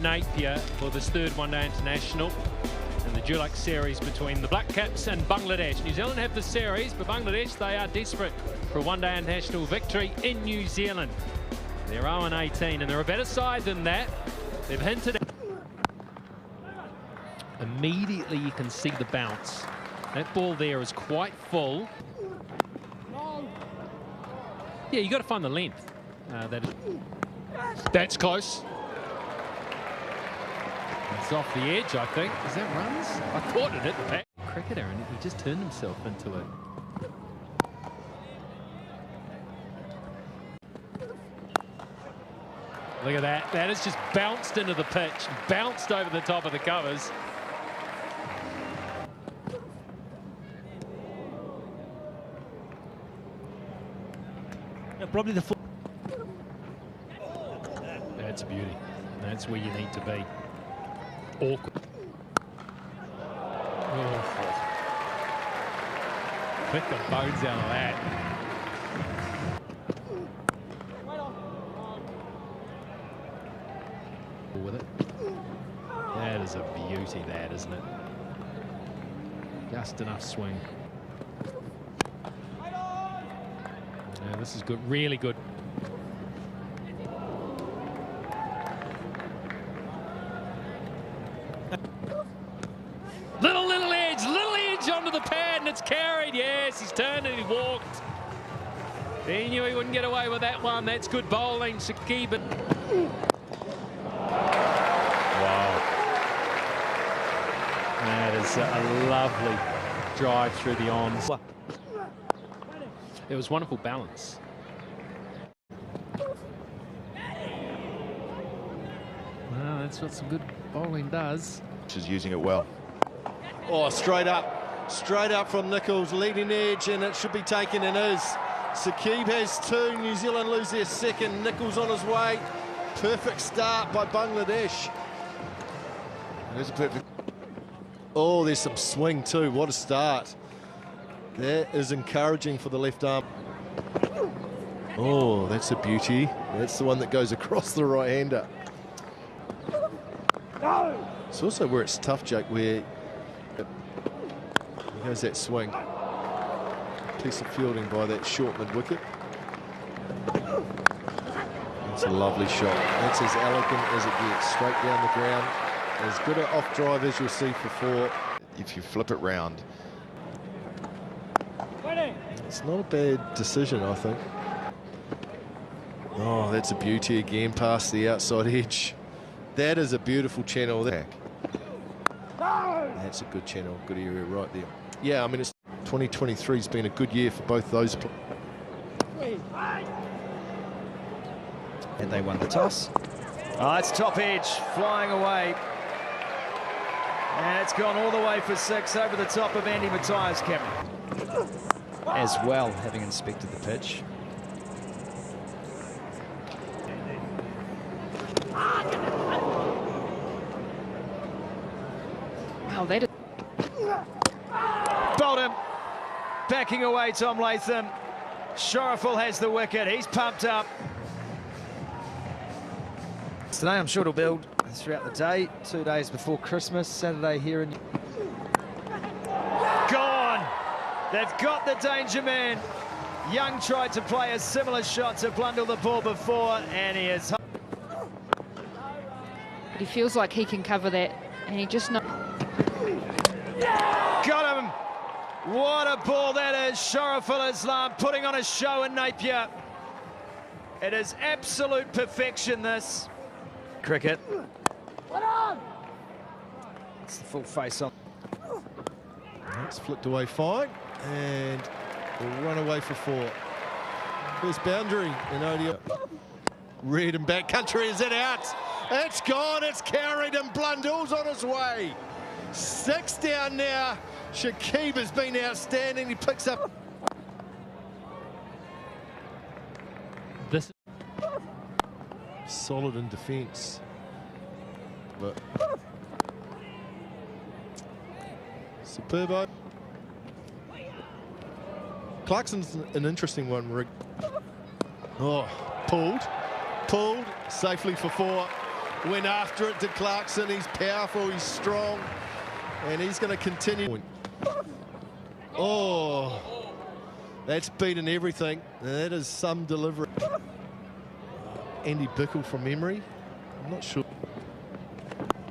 Napier for this third one-day international in the Dulux series between the Black Caps and Bangladesh. New Zealand have the series, but Bangladesh, they are desperate for a one-day international victory in New Zealand. They're 0-18 and they're a better side than that. They've hinted at... Immediately you can see the bounce. That ball there is quite full. Yeah, you got to find the length. That's close. It's off the edge, I think. Is that runs? I thought it hit the back. Cricketer, and he just turned himself into it. Look at that. That has just bounced into the pitch, bounced over the top of the covers. Yeah, probably the... That's beauty. That's where you need to be. Awkward. Oh. Pick the bones out of that. With it. That is a beauty, that, isn't it? Just enough swing. Yeah, this is good, really good. Little edge onto the pad, and it's carried. Yes, he's turned and he walked. He knew he wouldn't get away with that one. That's good bowling, Sakib. Wow. That is a lovely drive through the ons. It was wonderful balance. Well, that's what some good bowling does. She's using it well. Oh, straight up from Nichols, leading edge, and it should be taken and is. Sakib has two, New Zealand lose their second, Nichols on his way. Perfect start by Bangladesh. There's a perfect... Oh, there's some swing too, what a start. That is encouraging for the left arm. Oh, that's a beauty. That's the one that goes across the right-hander. It's also where it's tough, Jake, where there's that swing. Piece of fielding by that short mid-wicket. That's a lovely shot. That's as elegant as it gets, straight down the ground. As good an off drive as you'll see for four. If you flip it round. It's not a bad decision, I think. Oh, that's a beauty again, past the outside edge. That is a beautiful channel there. That's a good channel, good area right there. Yeah, I mean, it's 2023 has been a good year for both those. And they won the toss. Oh, it's top edge, flying away. And it's gone all the way for six over the top of Andy Matthias' camera. As well, having inspected the pitch. Wow, that is... Bowled him. Backing away, Tom Latham. Sharaful has the wicket. He's pumped up. Today, I'm sure it'll build throughout the day. 2 days before Christmas, Saturday here in... Gone! They've got the danger man. Young tried to play a similar shot to Blundell the ball before, and he is... But he feels like he can cover that, and he just knows... Got him! What a ball that is. Sharaful Islam putting on a show in Napier. It is absolute perfection, this. Cricket. It's the full face on. That's flicked away fine, and we'll run away for four. First boundary in ODi. Read and back country, is it out? It's gone, it's carried, and Blundell's on his way. 6 down now. Shakib has been outstanding. He picks up. This solid in defence, but superbo. Clarkson's an interesting one, Rick. Oh, pulled safely for four. went after it to Clarkson. He's powerful, he's strong, and he's going to continue. Oh, that's beaten everything. That is some delivery. Andy Bickle from memory. I'm not sure.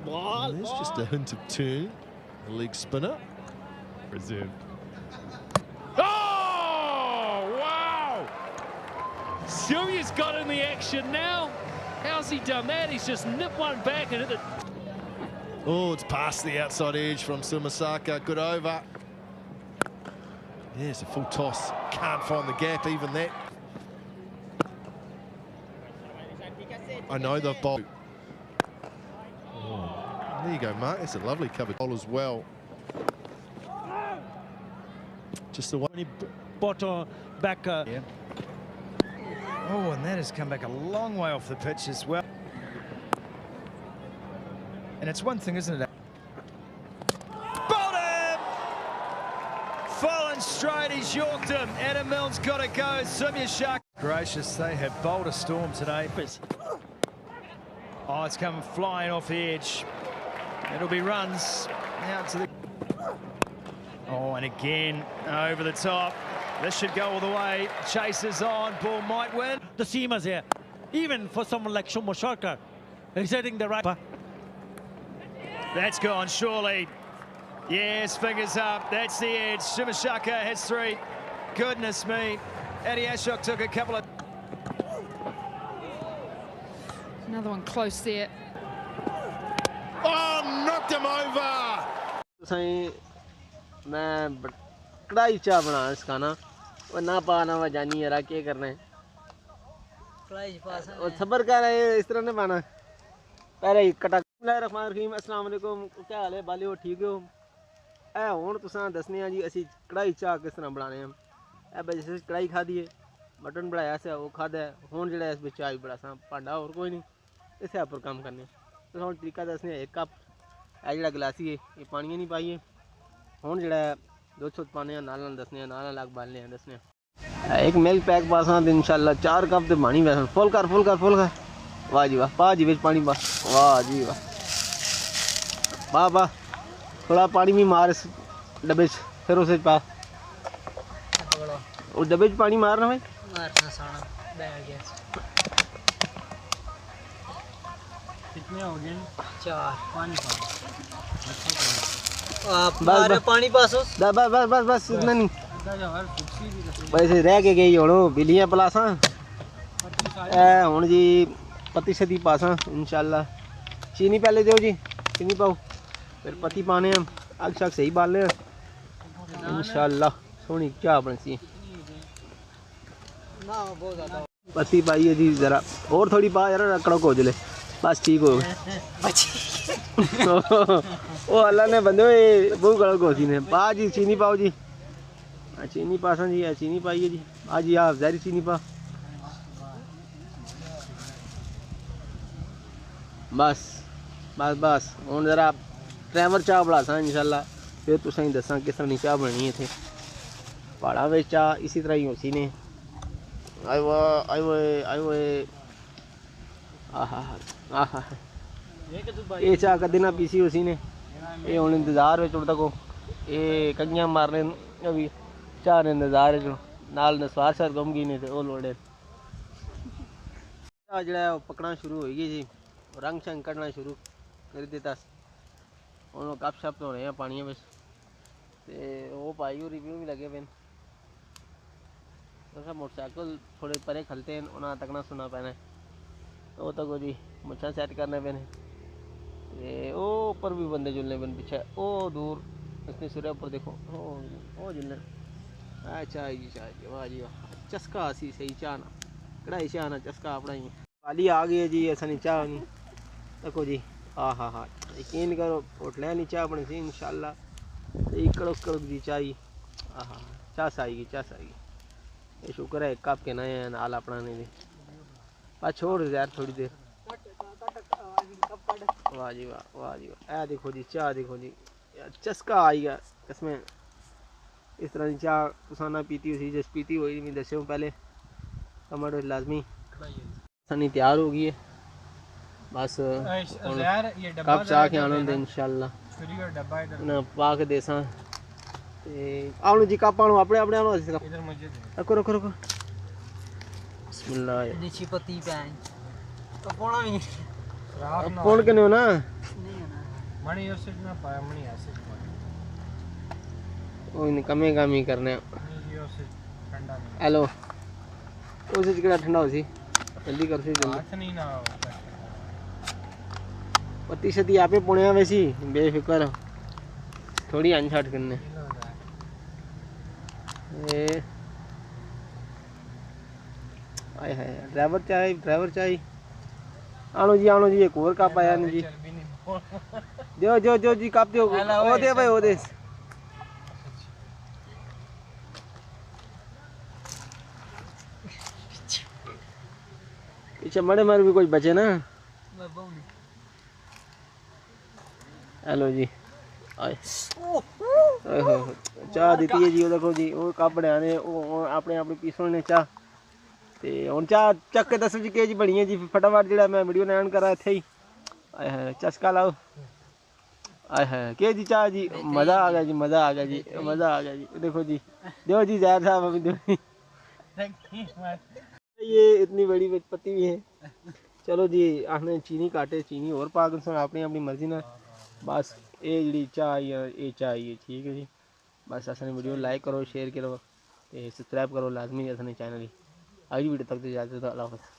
And there's just a hint of turn. A leg spinner. Reserved. Oh, wow! Sylvia's got in the action now. How's he done that? He's just nipped one back and hit it. Oh, it's past the outside edge from Sumasaka. Good over. Yeah, it's a full toss. Can't find the gap, even that. I know they've bowled. Oh, there you go, Mark. That's a lovely covered ball as well. Just the one. He bought back. Yeah. Oh, and that has come back a long way off the pitch as well. And it's one thing, isn't it? Bowled him! Fallen straight, he's yorked him. Adam Milne's got to go. Sylvia Shark. Gracious, they have bowled a storm today. Oh, it's coming flying off the edge. It'll be runs out to the... Oh, and again, over the top. This should go all the way. Chases on, ball might win. The seamers here, even for someone like Shumo Sharkar, he's hitting the right. That's gone, surely. Yes, fingers up. That's the edge. Shumashaka has 3. Goodness me. Eddie Ashok took a couple of... Another one close there. Oh, knocked him over! मैं कढ़ाई चाह बना इसका ना वो ना पाना हुआ जानी यार क्या करना है और सबर कर रहे हैं इस तरह ने पाना पहले ही कटा बिस्मिल्लाहिर्रहमानिर्रहीम अस्सलाम वालेकुम क्या हाल है बाली हो ठीक हो ए हुण तुसां दसने आ जी असी कढ़ाई चाह किस तरह बनाने हैं ए बजे कढ़ाई खादी है मटन बनाया से वो खादा है हुण जेड़ा इस विच चाह बड़ा सा भांडा और कोई नहीं इस पर काम करने तो हुण तरीका दसने 1 कप ए जेड़ा गिलासी है ये पानी नहीं पाइए हुण जेड़ा 200 पाने नाल दसने नाल लग बालने दसने एक मिल्क पैक पासा इंशाल्लाह 4 कप ते पानी वैसे फुल कर वाह जी वाह पा जी विच पानी पा वाह जी वाह वाह वाह थोड़ा पानी भी मार इस डब्बे फिर उसे पा उस डब्बे च पानी मारना भाई मारना साना बैठ गया कितने हो गए 4 5 बस पानी पासो बस इतना नहीं वैसे रह के गई हूँ बिल्लियाँ पलासा हूँ जी पत्ती शती पासा इंशाल्लाह चीनी पहले दो जी चीनी पाओ फिर पत्ती पाने हम अग शग सही बालने इंशाल्लाह सोहनी चाह बनसी पत्ती पाई है जी जरा और थोड़ी पा यार कड़क हो जले बस ठीक हो ओ अल्लाह ने बंदो बहुत कड़क हो सी ने पा जी चीनी पाओ जी चीनी पासा जी चीनी पाई है जी आज जी आप जहरी चीनी पा बस बस बस हूँ जरा ड्राइवर चाह बना सा इंशाल्लाह फिर तुसें दसा किस तरह की चाह बननी है इतने पहाड़ा में चाह इसी तरह ही हो सी ने आए वो आहा आहा ये चाह कदे ना पीसी उसी ने ये हूँ इंतजार में तक ये कंगियां मारने अभी चाह ने इंतजार नाल नसवार सर गुम गई ने वो लोड़े जो पकना शुरू हो गई जी रंग शंग कढ़ना शुरू कर दिता हूँ गप शप तो रहे हैं पानी बस वो पाई रिव्यू भी लगे पे तो मोटरसाइकिल थोड़े परे खलते हैं उन्हें तकना सुना पैना वो तक जी मुच्छा सैट करने पे वो ऊपर भी बंदे जुलने पे पीछे वो दूर इसने सूर्य ऊपर देखो वो जुलने चाय जी वाह जी वाह चस्का सी सही चाह ना कढ़ाई चाह ना चस्का अपना ही वाली आ गई है जी ऐसा नहीं चाह नहीं देखो जी हाँ यकीन करो होटल नहीं चाह बनी सी इंशाल्लाह कड़क कड़क जी चाय हाँ चास आएगी ये शुक्र है 1 कप के नए हैं नाल अपना नहीं बस छोड़ यार थोड़ी देर वाह जी वाह ए देखो जी चाह देखो जी चस्का आई गया इसमें इस तरह की चाह तुसाना पीती हुई जिस पीती हुई मैं दस्यो पहले टमाटो लाजमी सनी तैयार हो गई है बस यार ये डब्बा कप चाह के आने दे इंशाल्लाह छुरी और डब्बा इधर ना पा के देसा ते आओ जी कप आणो अपने अपने आणो इधर मुझे दे रखो रखो रखो बिस्मिल्लाह नीचे पत्ती पैन तो कोना भी रात ना कौन कने हो ना नहीं है ना मणि और से ना पाया मणि ऐसे ओए नहीं कमे कामी करने मणि और से ठंडा नहीं हेलो उसे कितना ठंडा हो सी जल्दी कर सी जल्दी हाथ नहीं ना पत्ती शती यहाँ पे पुणे वैसी बेफिक्र थोड़ी अनछाट करने ए आए हाय ड्राइवर चाहिए आणो जी एक और कप आया नहीं जी जो जी कप दो ओ दे भाई ओ दे पीछे मरे मर भी कुछ बचे ना हेलो जी आए चाह दी है जी देखो जी वो कप बनाने अपने अपने पीसों ने चाह ते हुन चाह चक के दसो जी केजी बनी है जी फटाफट जेड़ा मैं वीडियो ने एंड करा इत्थे ही आए हाय चस्का लाओ आए हाय के जी चाह जी मजा आ गया जी देखो जी दो जी जहर साहब अभी दो ये इतनी बड़ी पत्ती भी है चलो जी आपने चीनी काटे चीनी और पा के अपनी अपनी मर्जी ना बस ये जी चाहिए ठीक है जी बस असने वीडियो लाइक करो शेयर करो सब्सक्राइब करो लाजमी असने चैनल अगली वीडियो तक तो इजाजत अल्लाह हाफ़िज़।